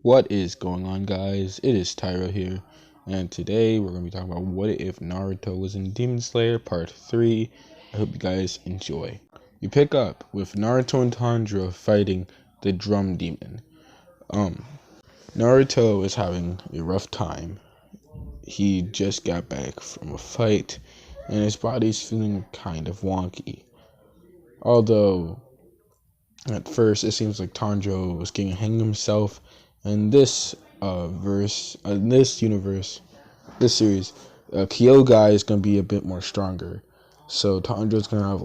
What is going on, guys? It is Tyro here, and today we're going to be talking about what if Naruto was in Demon Slayer Part 3. I hope you guys enjoy. You pick up with Naruto and Tanjiro fighting the Drum Demon. Naruto is having a rough time. He just got back from a fight, and his body's feeling kind of wonky. Although, at first, it seems like Tanjiro was getting a hang of himself. In this this universe, this series, Kyogai is gonna be a bit more stronger. So Tanjiro's gonna have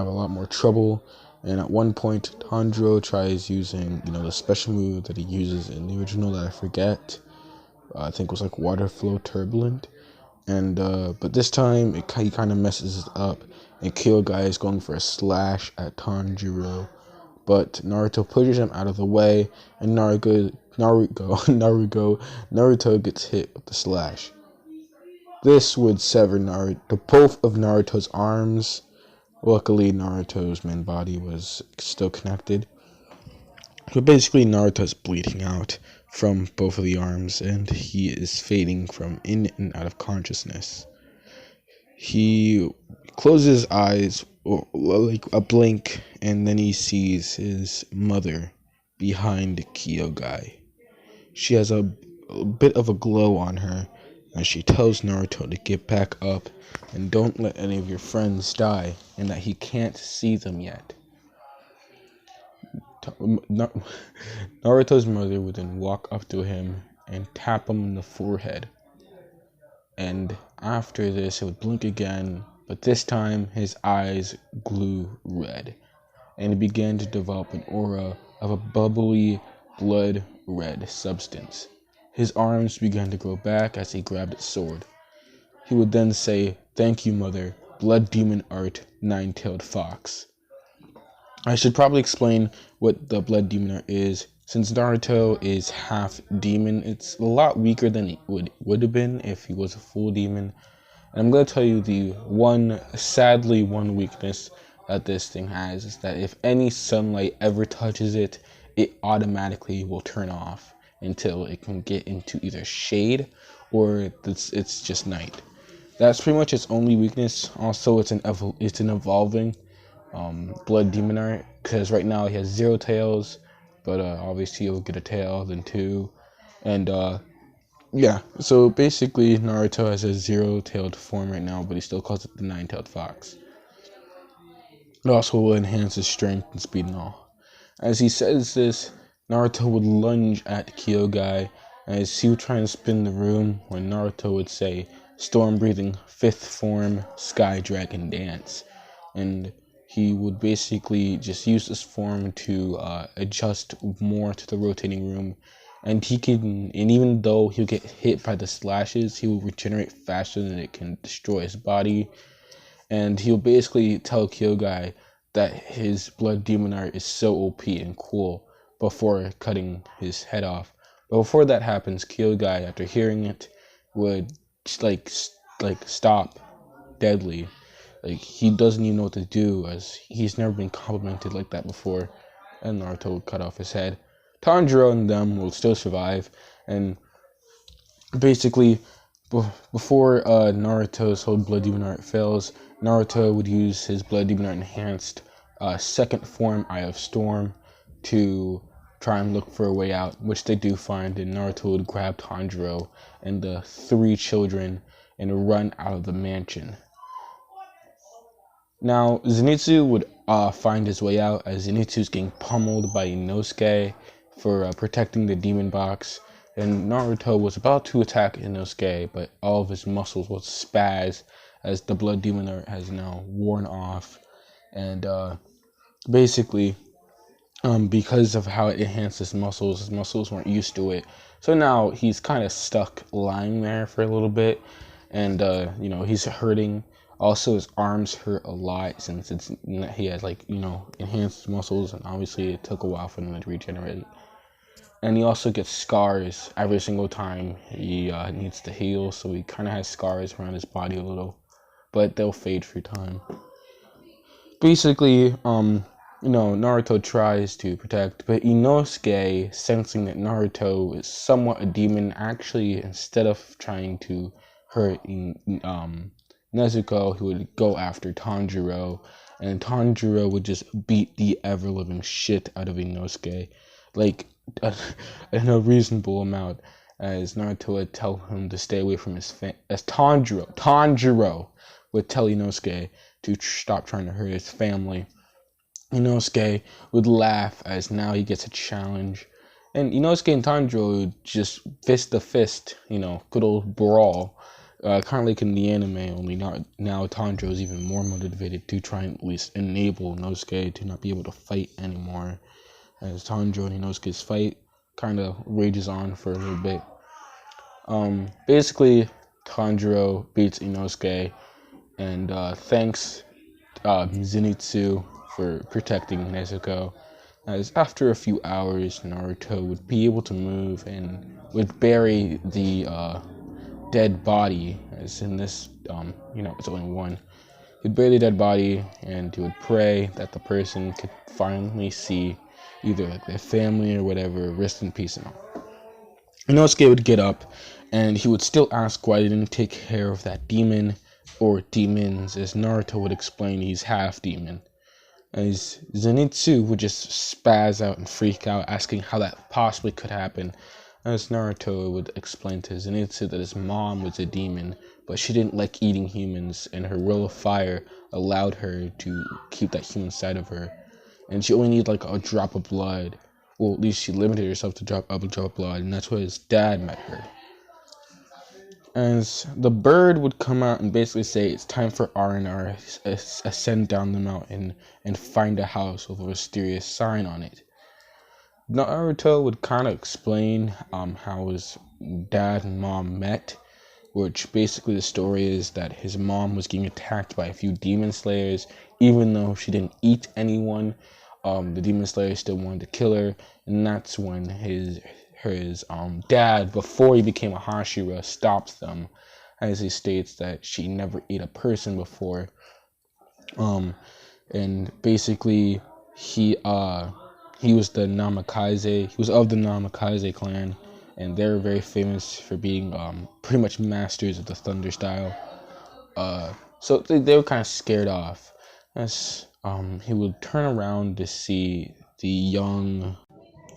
a lot more trouble. And at one point, Tanjiro tries using, the special move that he uses in the original that I forget. I think it was like Water Flow Turbulent. And but this time he kind of messes it up, and Kyogai is going for a slash at Tanjiro. But Naruto pushes him out of the way, and Naruto gets hit with the slash. This would sever both of Naruto's arms. Luckily, Naruto's main body was still connected. But basically, Naruto's bleeding out from both of the arms, and he is fading from in and out of consciousness. He closes his eyes, like a blink, and then he sees his mother behind Kyogai. She has a bit of a glow on her, and she tells Naruto to get back up and don't let any of your friends die, and that he can't see them yet. Naruto's mother would then walk up to him and tap him in the forehead. And after this, it would blink again, but this time his eyes glue red, and he began to develop an aura of a bubbly, blood red substance. His arms began to grow back as he grabbed his sword. He would then say, "Thank you, mother, blood demon art, nine-tailed fox." I should probably explain what the blood demon art is. Since Naruto is half demon, it's a lot weaker than it would have been if he was a full demon. And I'm going to tell you the one weakness that this thing has is that if any sunlight ever touches it, it automatically will turn off until it can get into either shade or it's just night. That's pretty much its only weakness. Also, it's an evolving blood demon art, because right now he has 0 tails. But obviously he'll get a tail, then 2. And yeah, so basically Naruto has a 0-tailed form right now, but he still calls it the 9-tailed fox. It also will enhance his strength and speed and all. As he says this, Naruto would lunge at Kyogai as he would try and spin the room, when Naruto would say, "Storm-breathing 5th form Sky Dragon Dance." And he would basically just use this form to adjust more to the rotating room. And even though he'll get hit by the slashes, he will regenerate faster than it can destroy his body. And he'll basically tell Kyogai that his blood demon art is so OP and cool before cutting his head off. But before that happens, Kyogai, after hearing it, would stop deadly. He doesn't even know what to do, as he's never been complimented like that before. And Naruto would cut off his head. Tanjiro and them will still survive. And basically, before Naruto's whole blood demon art fails, Naruto would use his blood demon art enhanced 2nd form Eye of Storm to try and look for a way out, which they do find. And Naruto would grab Tanjiro and the 3 children and run out of the mansion. Now, Zenitsu would find his way out, as Zenitsu's getting pummeled by Inosuke for protecting the demon box. And Naruto was about to attack Inosuke, but all of his muscles will spaz as the blood demon art has now worn off. And basically, because of how it enhanced his muscles weren't used to it. So now he's kind of stuck lying there for a little bit, and he's hurting. Also, his arms hurt a lot since he has enhanced muscles, and obviously it took a while for them to regenerate. And he also gets scars every single time he needs to heal, so he kind of has scars around his body a little, but they'll fade through time. Basically, Naruto tries to protect, but Inosuke, sensing that Naruto is somewhat a demon, actually, instead of trying to hurt Nezuko, he would go after Tanjiro, and Tanjiro would just beat the ever-living shit out of Inosuke, like, in a reasonable amount, as Naruto would tell him to stay away from as Tanjiro would tell Inosuke to stop trying to hurt his family. Inosuke would laugh as now he gets a challenge. And Inosuke and Tanjiro would just fist to fist, good old brawl. Kind of like in the anime, only now Tanjiro is even more motivated to try and at least enable Inosuke to not be able to fight anymore. As Tanjiro and Inosuke's fight kind of rages on for a little bit. Basically, Tanjiro beats Inosuke and thanks Zenitsu for protecting Nezuko, as after a few hours, Naruto would be able to move and would bury the dead body, as in this, it's only one. He'd bury the dead body, and he would pray that the person could finally see either like their family or whatever, rest in peace and all. Inosuke would get up, and he would still ask why he didn't take care of that demon, or demons, as Naruto would explain he's half demon. As Zenitsu would just spaz out and freak out, asking how that possibly could happen. As Naruto would explain to Zenitsu that his mom was a demon, but she didn't like eating humans, and her will of fire allowed her to keep that human side of her. And she only needed like a drop of blood. Well, at least she limited herself to a drop of blood, and that's why his dad met her. As the bird would come out and basically say it's time for R&R, ascend down the mountain and find a house with a mysterious sign on it. Naruto would kind of explain how his dad and mom met, which basically the story is that his mom was getting attacked by a few demon slayers. Even though she didn't eat anyone, the demon slayers still wanted to kill her, and that's when his dad, before he became a Hashira, stops them, as he states that she never ate a person before. And basically he was the Namikaze. He was of the Namikaze clan, and they're very famous for being pretty much masters of the thunder style. So they were kind of scared off. As he would turn around to see the young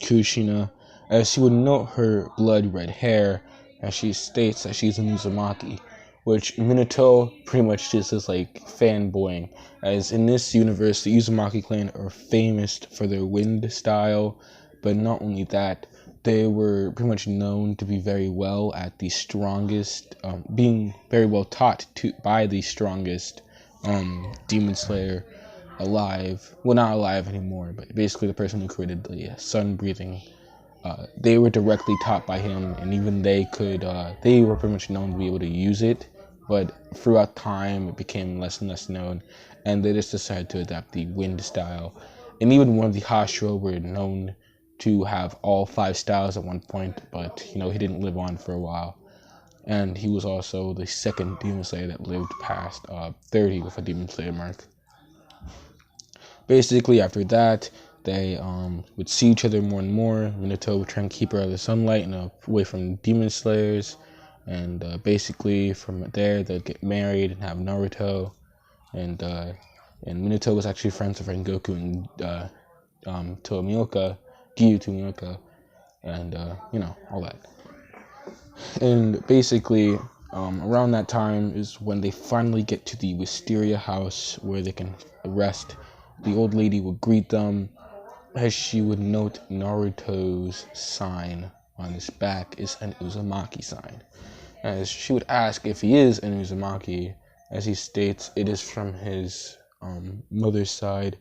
Kushina, as he would note her blood red hair, as she states that she's a Uzumaki, which Minato pretty much just is like fanboying, as in this universe the Uzumaki clan are famous for their wind style, but not only that, they were pretty much known to be very well at the strongest, being very well taught by the strongest demon slayer alive. Well, not alive anymore, but basically the person who created the sun breathing. They were directly taught by him, and even they were pretty much known to be able to use it, but throughout time it became less and less known, and they just decided to adapt the wind style. And even one of the Hashira were known to have all 5 styles at one point, but he didn't live on for a while. And he was also the second Demon Slayer that lived past 30 with a Demon Slayer mark. Basically, after that, they would see each other more and more. Minato would try and keep her out of the sunlight and away from Demon Slayers. And basically, from there, they'd get married and have Naruto. And Minato was actually friends with Rengoku and Tomioka, Gyu Tomioka, and all that. And basically, around that time is when they finally get to the Wisteria house where they can rest. The old lady would greet them, as she would note Naruto's sign on his back is an Uzumaki sign. As she would ask if he is an Uzumaki, as he states it is from his mother's side,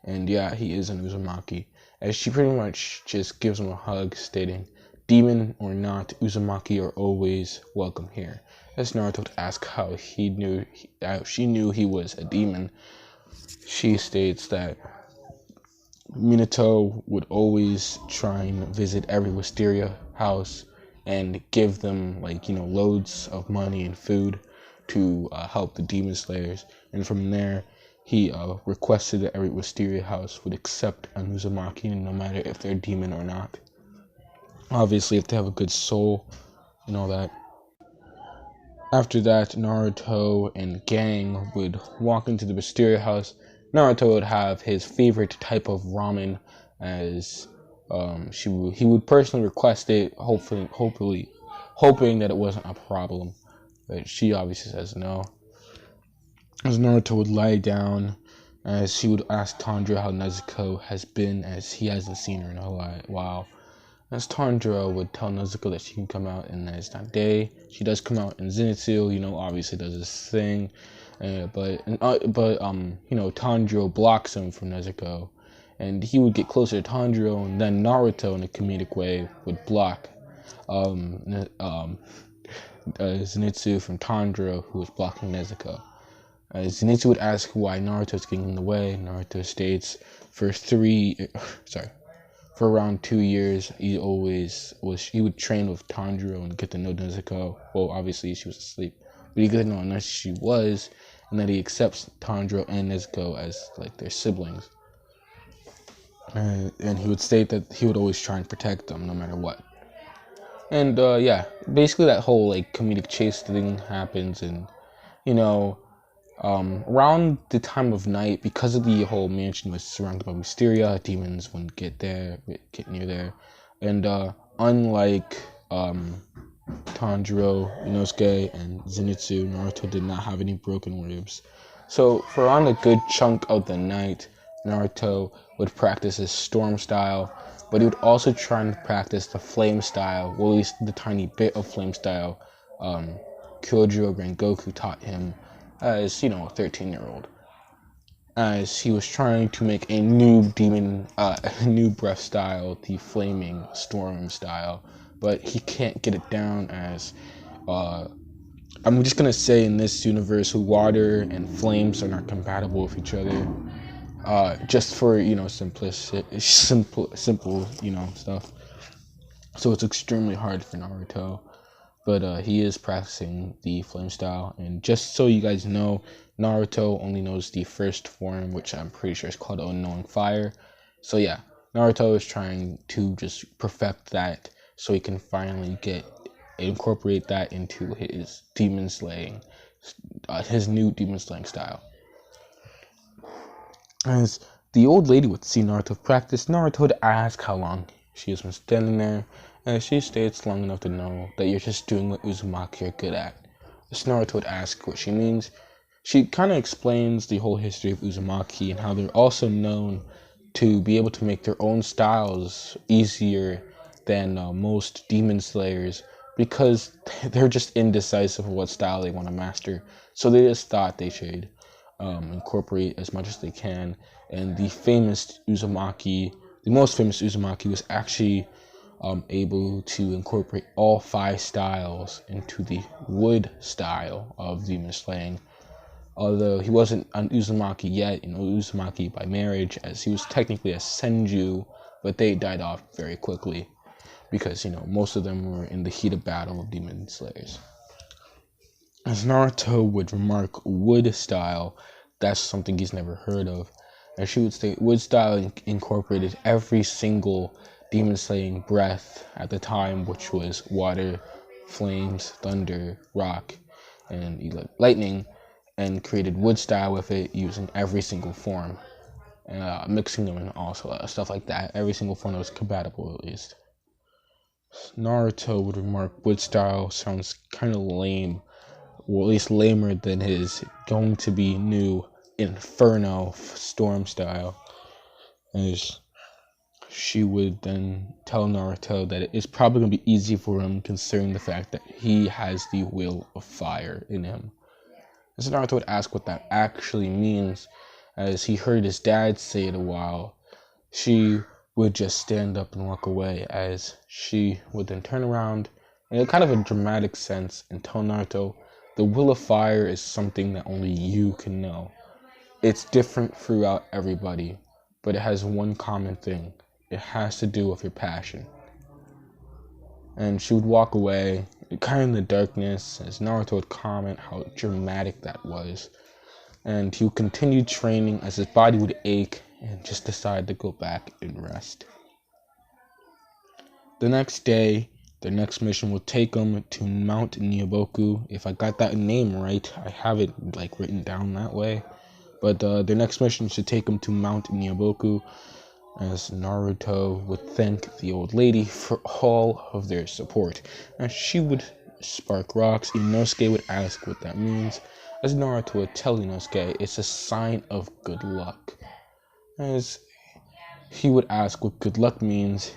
and yeah, he is an Uzumaki. As she pretty much just gives him a hug, stating, demon or not, Uzumaki are always welcome here. As Naruto would ask how she knew he was a demon, she states that Minato would always try and visit every Wisteria house and give them loads of money and food to help the demon slayers, and from there he requested that every Wisteria house would accept an Uzumaki, no matter if they're demon or not. Obviously, if they have a good soul and all that. After that, Naruto and gang would walk into the Wisteria house. Naruto would have his favorite type of ramen, as he would personally request it, hoping that it wasn't a problem. But she obviously says no. As Naruto would lie down, as he would ask Tanjiro how Nezuko has been, as he hasn't seen her in a while. As Tanjiro would tell Nezuko that she can come out in the next day. She does come out, and Zenitsu, obviously does this thing, but Tanjiro blocks him from Nezuko, and he would get closer to Tanjiro, and then Naruto, in a comedic way, would block Zenitsu from Tanjiro, who was blocking Nezuko. Zenitsu would ask why Naruto is getting in the way. Naruto states, for around 2 years, he would train with Tanjiro and get to know Nezuko. Well, obviously she was asleep, but he couldn't know how nice she was, and that he accepts Tanjiro and Nezuko as like their siblings. And he would state that he would always try and protect them no matter what. And basically that whole like comedic chase thing happens, and around the time of night, because of the whole mansion was surrounded by Wisteria, demons wouldn't get near there. And unlike Tanjiro, Inosuke, and Zenitsu, Naruto did not have any broken ribs. So for around a good chunk of the night, Naruto would practice his storm style, but he would also try and practice the flame style, well, at least the tiny bit of flame style Kyojuro Rengoku taught him as, a 13-year-old. As he was trying to make a new new breath style, the flaming storm style, but he can't get it down, as I'm just gonna say, in this universe, water and flames are not compatible with each other. Just for simple stuff. So it's extremely hard for Naruto. But he is practicing the flame style. And just so you guys know, Naruto only knows the first form, which I'm pretty sure is called Unknowing Fire. So yeah, Naruto is trying to just perfect that so he can finally incorporate that into his demon slaying, his new demon slaying style. As the old lady would see Naruto practice, Naruto would ask how long she has been standing there, and she states long enough to know that you're just doing what Uzumaki are good at. As Naruto would ask what she means, she kind of explains the whole history of Uzumaki and how they're also known to be able to make their own styles easier than most demon slayers, because they're just indecisive of what style they want to master. So they just thought they should incorporate as much as they can. And the most famous Uzumaki was actually able to incorporate all 5 styles into the wood style of demon slaying. Although he wasn't an Uzumaki yet, Uzumaki by marriage, as he was technically a Senju, but they died off very quickly because, most of them were in the heat of battle of demon slayers. As Naruto would remark wood style, that's something he's never heard of. And she would state wood style incorporated every single demon slaying breath at the time, which was water, flames, thunder, rock, and lightning, and created wood style with it using every single form, mixing them and also stuff like that. Every single form that was compatible, at least. Naruto would remark wood style sounds kind of lame, or at least lamer than his going to be new Inferno storm style. As she would then tell Naruto that it's probably going to be easy for him, considering the fact that he has the will of fire in him. As Naruto would ask what that actually means, as he heard his dad say it a while, she would just stand up and walk away, as she would then turn around in a kind of a dramatic sense and tell Naruto, the will of fire is something that only you can know. It's different throughout everybody, but it has one common thing. It has to do with your passion. And she would walk away, kind of in the darkness, as Naruto would comment how dramatic that was. and he would continue training as his body would ache and just decide to go back and rest. The next day, their next mission will take them to Mount Nyoboku. If I got that name right, I have it like written down that way. But their next mission should take them to Mount Nyoboku, as Naruto would thank the old lady for all of their support. As she would spark rocks, Inosuke would ask what that means, as Naruto would tell Inosuke it's a sign of good luck. As he would ask what good luck means,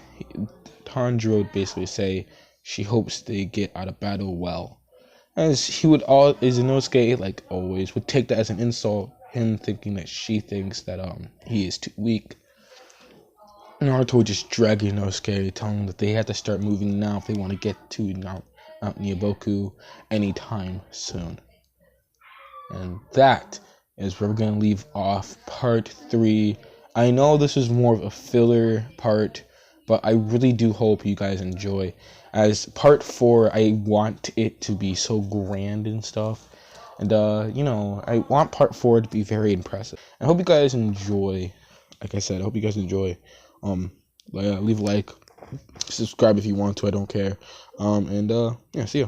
Tanjiro would basically say she hopes they get out of battle well. As Inosuke, like always, would take that as an insult, him thinking that she thinks that he is too weak. Naruto would just drag Inosuke, telling him that they have to start moving now if they want to get to Mount Nyoboku anytime soon. And that is where we're going to leave off part 3. I know this is more of a filler part, but I really do hope you guys enjoy. As part 4, I want it to be so grand and stuff. And, I want part 4 to be very impressive. I hope you guys enjoy. Like I said, I hope you guys enjoy. Leave a like, subscribe if you want to. I don't care. See ya.